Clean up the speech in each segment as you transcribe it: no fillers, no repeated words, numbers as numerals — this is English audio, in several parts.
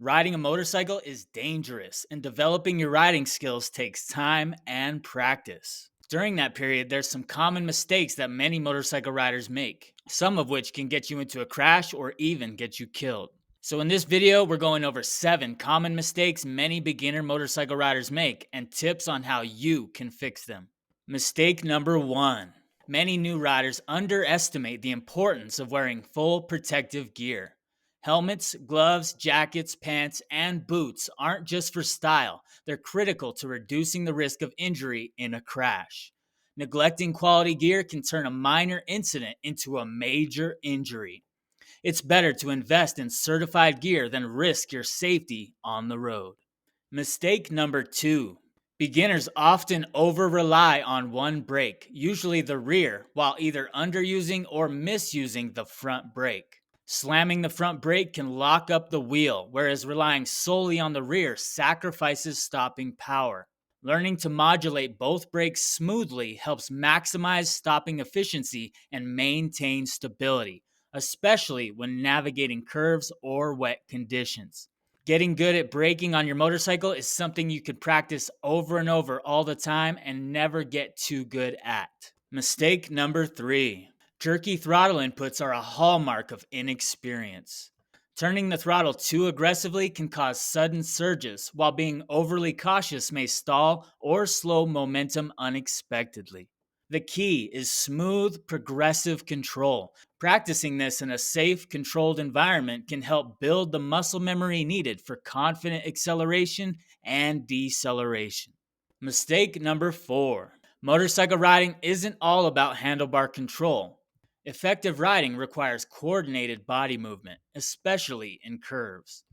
Riding a motorcycle is dangerous, and developing your riding skills takes time and practice. During that period, there's some common mistakes that many motorcycle riders make, some of which can get you into a crash or even get you killed. So, in this video, we're going over 7 common mistakes many beginner motorcycle riders make and tips on how you can fix them. Mistake number 1. Many new riders underestimate the importance of wearing full protective gear. Helmets, gloves, jackets, pants, and boots aren't just for style, they're critical to reducing the risk of injury in a crash. Neglecting quality gear can turn a minor incident into a major injury. It's better to invest in certified gear than risk your safety on the road. Mistake number 2. Beginners often over rely on one brake, usually the rear, while either underusing or misusing the front brake. Slamming the front brake can lock up the wheel, whereas relying solely on the rear sacrifices stopping power. Learning to modulate both brakes smoothly helps maximize stopping efficiency and maintain stability, especially when navigating curves or wet conditions. Getting good at braking on your motorcycle is something you can practice over and over all the time and never get too good at. Mistake number 3. Jerky throttle inputs are a hallmark of inexperience. Turning the throttle too aggressively can cause sudden surges, while being overly cautious may stall or slow momentum unexpectedly. The key is smooth, progressive control. Practicing this in a safe, controlled environment can help build the muscle memory needed for confident acceleration and deceleration. Mistake number 4. Motorcycle riding isn't all about handlebar control. Effective riding requires coordinated body movement, especially in curves.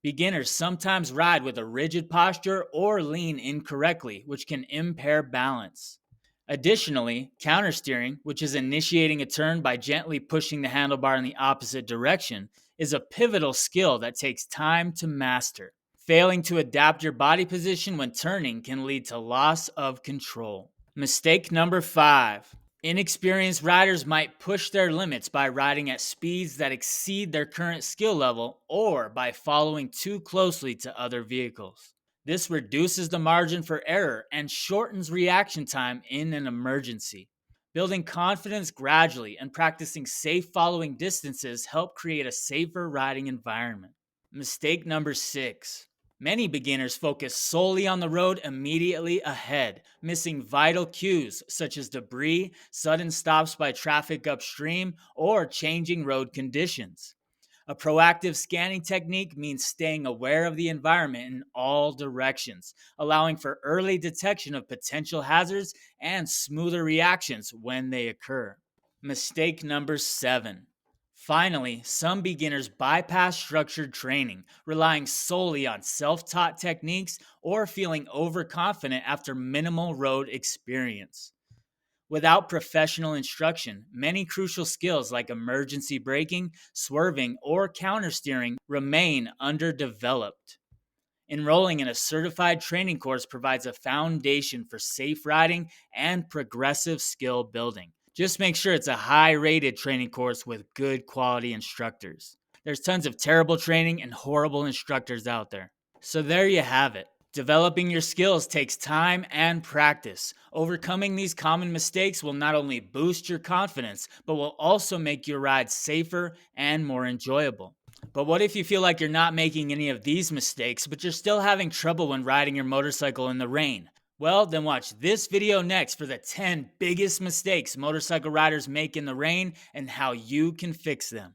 Beginners sometimes ride with a rigid posture or lean incorrectly, which can impair balance. Additionally, countersteering, which is initiating a turn by gently pushing the handlebar in the opposite direction, is a pivotal skill that takes time to master. Failing to adapt your body position when turning can lead to loss of control. Mistake number 5. Inexperienced riders might push their limits by riding at speeds that exceed their current skill level or by following too closely to other vehicles. This reduces the margin for error and shortens reaction time in an emergency. Building confidence gradually and practicing safe following distances help create a safer riding environment. Mistake number 6. Many beginners focus solely on the road immediately ahead, missing vital cues such as debris, sudden stops by traffic upstream, or changing road conditions. A proactive scanning technique means staying aware of the environment in all directions, allowing for early detection of potential hazards and smoother reactions when they occur. Mistake number 7. Finally, some beginners bypass structured training, relying solely on self taught techniques or feeling overconfident after minimal road experience. Without professional instruction, many crucial skills like emergency braking, swerving, or countersteering remain underdeveloped. Enrolling in a certified training course provides a foundation for safe riding and progressive skill building. Just make sure it's a high rated training course with good quality instructors. There's tons of terrible training and horrible instructors out there. So there you have it. Developing your skills takes time and practice. Overcoming these common mistakes will not only boost your confidence, but will also make your ride safer and more enjoyable. But what if you feel like you're not making any of these mistakes, but you're still having trouble when riding your motorcycle in the rain? Well, then watch this video next for the 10 biggest mistakes motorcycle riders make in the rain and how you can fix them.